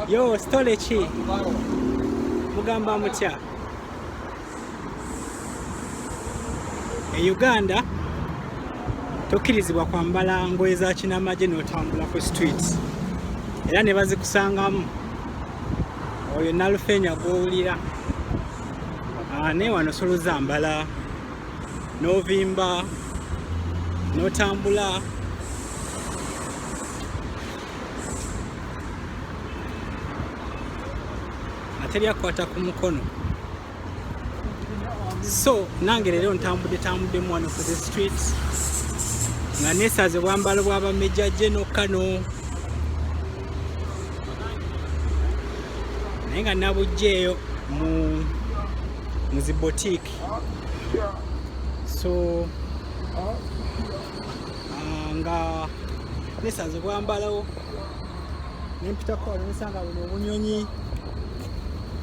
Yo, stole ki? Mugamba mutya? Uganda tokkirizibwa kwambala ngoye za kinamagye n'otambula ku street. Era ne bazikusangamu oyo nalufeenya gw'owulira. Ne wano solozambala n'ovimba n'otambula. Ateri akwata ku mukono. So nange leero ntambuddemu wano ku the street nga neesaze bwambalo bw'abamejjajje nokkano naye nga nabujjeeyo mu zi boutique. So nga neesaze bwambalo nempitako wano nsanga buno obunyonyi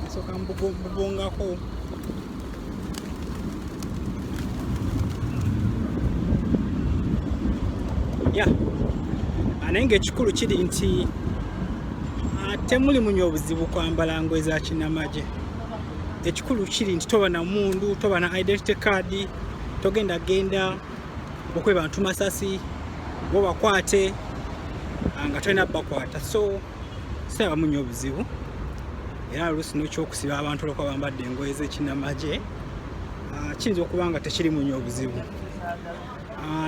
nsooka mbubongako. Naye ng'ekikulu kiri nti temuli munywa obuzibu kwambala ngoye za kinamagye. Ekikulu kiri nti toba na mmundu, toba na identity card, togenda okweba bantu masasi bo bakwate nga tolina bakwata. So saba munywa obuzibu. Era oluusi n'ekyokusiba abantu olwokuba bambadde engoye z'ekinamagye kiyinza okuba nga tekiri munywa obuzibu.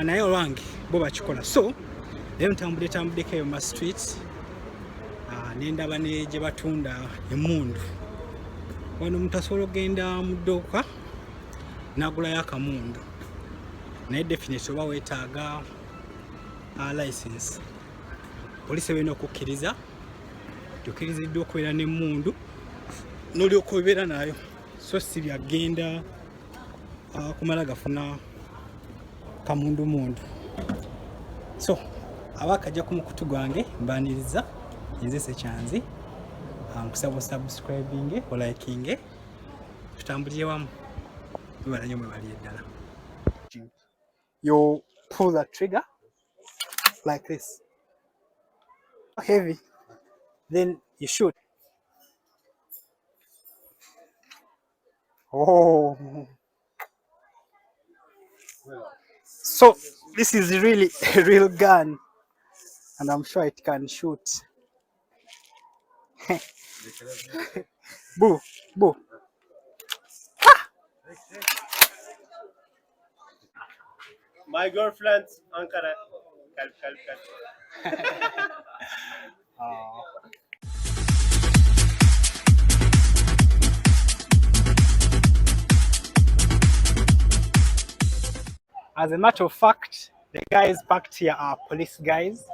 Naye olwange bo bakikola. So leero ntambuddeko eyo mu street nendaba ne gye batunda emmundu. Wano omuntu asobola okugenda mu dduuka n'agulayo akamundu. Naye definitely oba weetaaga license. Poliisi balina okukkiriza tukkiriziddwa okubeera n'emmundu n'olyoka obeera nayo. So si byagenda kumala gafuna kamundumundu. So abakajja ku mukutu gwange mbaniriza nze Sekyanzi nkusaba subscribing o liking tutambulire wamu tubala nnyo mwebali eddala. You pull the trigger like this, heavy, then you shoot. Oh, so this is really a real gun and I'm sure it can shoot. Boo, boo. My girlfriend's Ankara. As a matter of fact, the guys parked here are police guys,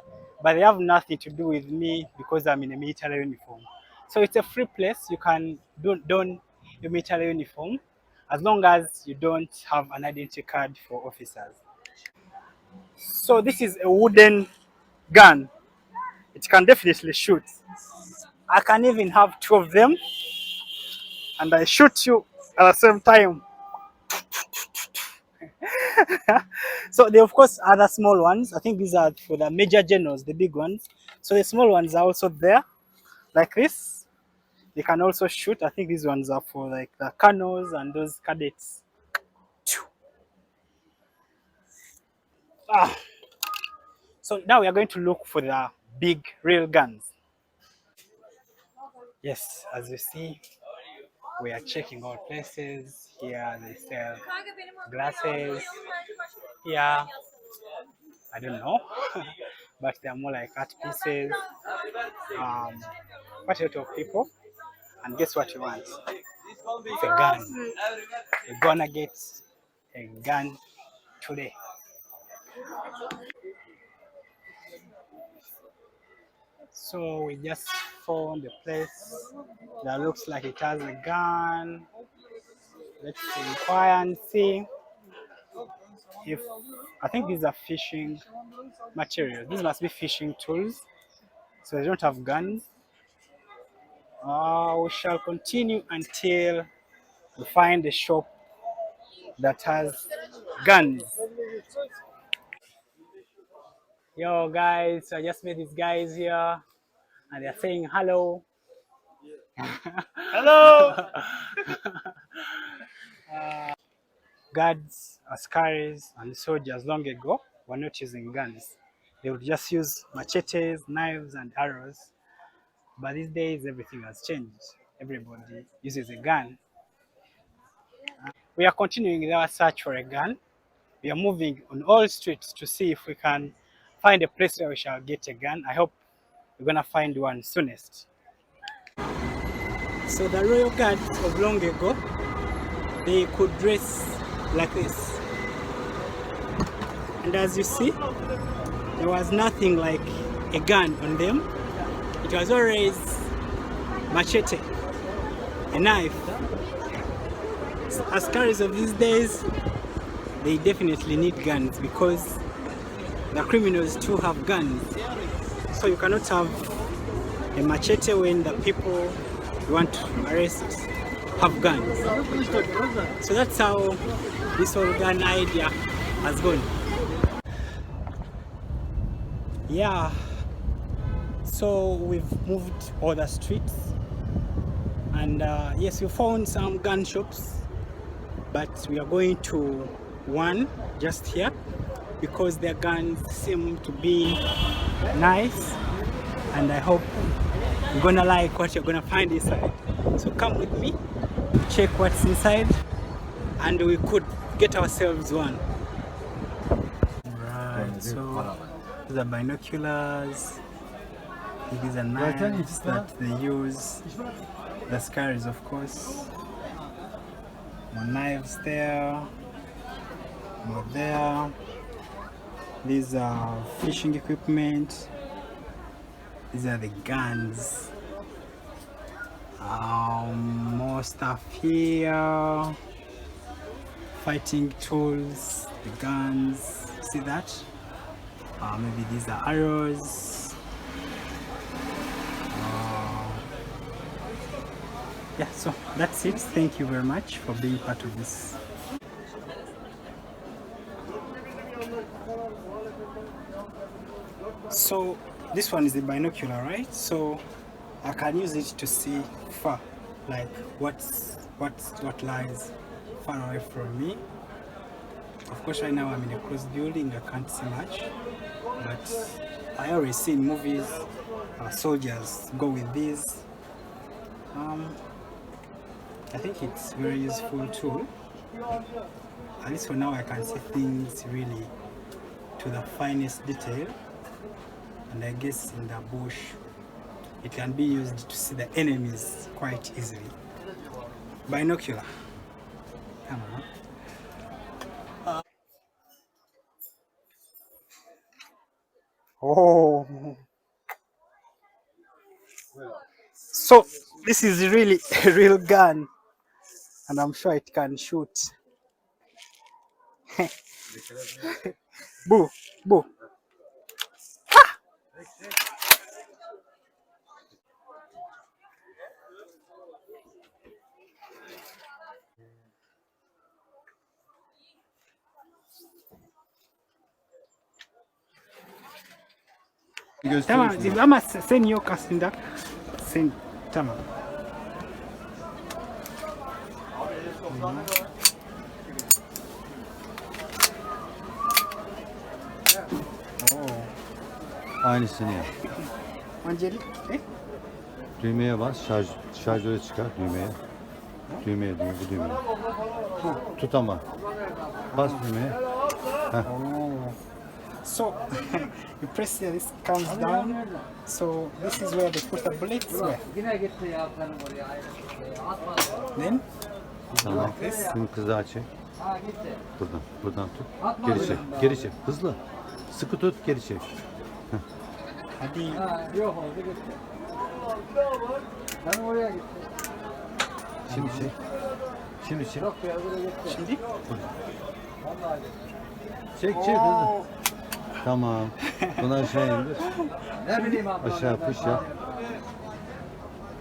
but they have nothing to do with me because I'm in a military uniform. So it's a free place. You can don your military uniform as long as you don't have an identity card for officers. So this is a wooden gun. It can definitely shoot. I can even have 2 of them and I shoot you at the same time. So there of course are the small ones. I think these are for the major generals, the big ones. So the small ones are also there like this. They can also shoot. I think these ones are for like the colonels and those cadets. So now we are going to look for the big real guns. Yes, as you see, we are checking all places. Here they sell glasses. Here, I don't know, but they are more like art pieces. Quite a lot of people. And guess what you want? It's a gun. You're gonna get a gun today. So we just found a place that looks like it has a gun. Let's inquire and see if, I think these are fishing materials. These must be fishing tools. So they don't have guns. We shall continue until we find a shop that has guns. Yo guys, so I just met these guys here. and they are saying hello. Hello! Guards, askaris, and soldiers long ago were not using guns. They would just use machetes, knives, and arrows. But these days, everything has changed. Everybody uses a gun. We are continuing our search for a gun. We are moving on all streets to see if we can find a place where we shall get a gun. I hope we're gonna find one soonest. So the royal guards of long ago, they could dress like this. And as you see, there was nothing like a gun on them. It was always machete, a knife. Askaris of these days, they definitely need guns because the criminals too have guns. So you cannot have a machete when the people you want to arrest have guns. So that's how this whole gun idea has gone. Yeah, so we've moved all the streets, and yes, we found some gun shops, but we are going to one just here because their guns seem to be nice, and I hope you're gonna like what you're gonna find inside. So come with me, check what's inside, and we could get ourselves one. Right, so these are binoculars. These are knives that they use. The scars, of course. More knives there. More there. These are fishing equipment. These are the guns. More stuff here. Fighting tools. The guns. See that? Maybe these are arrows. Yeah, so that's it. Thank you very much for being part of this. So this one is the binocular, right? So I can use it to see far, like what lies far away from me. Of course, right now I'm in a closed building, I can't see much, but I always see in movies soldiers go with these. I think it's a very useful tool. At least for now I can see things really to the finest detail, and I guess in the bush it can be used to see the enemies quite easily. Binocular. Come on. Oh, so this is really a real gun, and I'm sure it can shoot. Boo, boo. Tamam, ama sen yok aslında. Sen tamam. Aynısını yap. Öncelik Düğmeye bas, şarjörü çıkar düğmeye. Düğmeye, bu düğmeye. Tut ama. Bas düğmeye. So you press here, this comes down. So this is where they put the bullets where. Then Tamam. Şimdi kızağı çek. Buradan tut. Geri çek, geri çek. Hızlı. Sıkı tut, geri çek. hadi. Şimdi çek. Şimdi çek. Şimdi Çek hızlı. Tamam. Bunu aşağı indir. Aşağı push yap.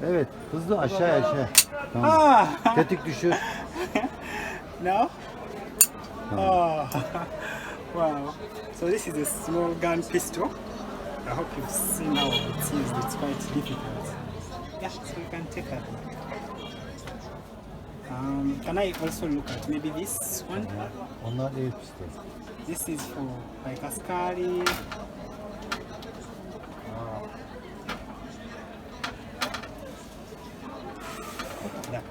Evet, hızlı aşağı. Tamam. Tetik düşür. now. Oh, wow. So this is a small gun pistol. I hope you've seen how it's used. It's quite difficult. Yeah, so you can take a look. Can I also look at maybe this one? Onlar ev pistol. This is for like askari. That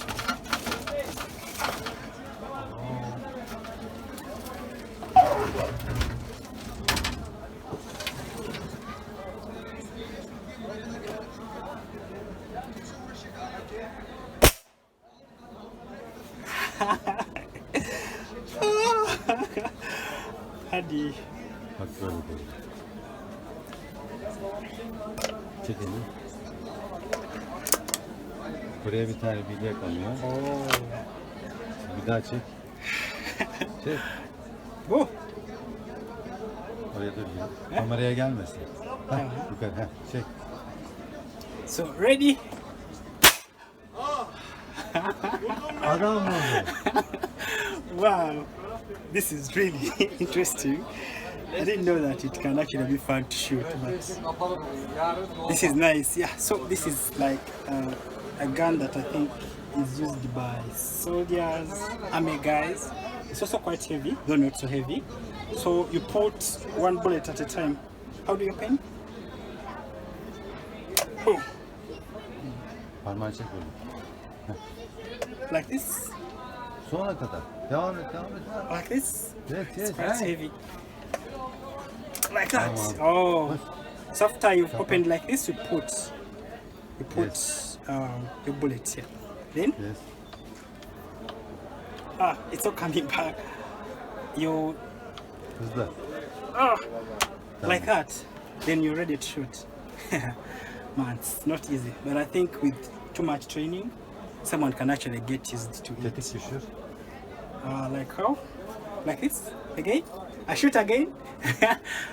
Hadi. Bak böyle böyle. Çek elini. Buraya bir tane bilye kalıyor. Oh. Bir daha çek. Çek. Bu. Oraya dur ya. Kameraya gelmesin. Heh, yukarı. Heh, çek. So ready? Adam oldu. Wow, this is really interesting. I didn't know that it can actually be fun to shoot, but this is nice. Yeah, so this is like a gun that I think is used by soldiers, army guys. It's also quite heavy, though not so heavy. So you put one bullet at a time. How do you open? Oh, Parmağı çek böyle. like this? Sonuna kadar. Devam et, devam et. Like this? Yes, It's yes. quite Hey. heavy. Like that. Tamam. Oh. So after you've opened like this, you put Yes. your bullet here. Then Yes. it's all coming back. You Hızlı. like that. Then you're ready to shoot. Man, it's not easy. But I think with too much training, someone can actually get used to it. Tetik düşür. Like how? Like this? Again? I shoot again?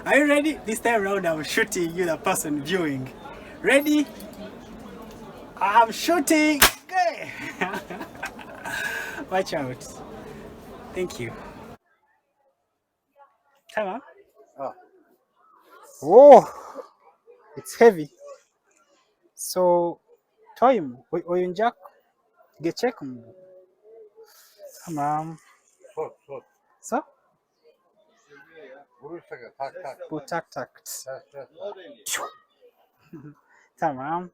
Are you ready? This time around I'm shooting you, the person viewing. Ready? I'm shooting! Okay. Watch out. Thank you. Tamam. Whoa! It's heavy. So, time. Oyuncak geçecek mi? Tamam. Tut. So? Vurursa tak. Bu tak tak. Ters. Tamam.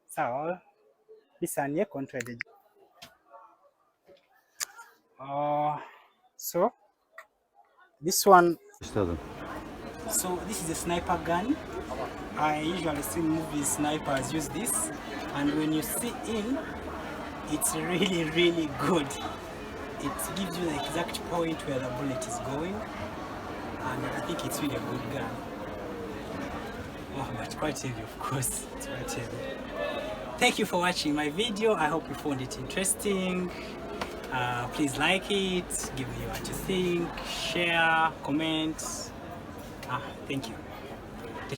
Sağ ol. Bir saniye kontrol edeceğim. So this one. İşte adam. So this is a sniper gun. I usually see movies snipers use this, and when you see in, it's really good. It gives you the exact point where the bullet is going, and I think it's really a good gun. Oh, but quite heavy, of course. It's quite heavy. Thank you for watching my video. I hope you found it interesting. Please like it, give me what you think, share, comment. Thank you.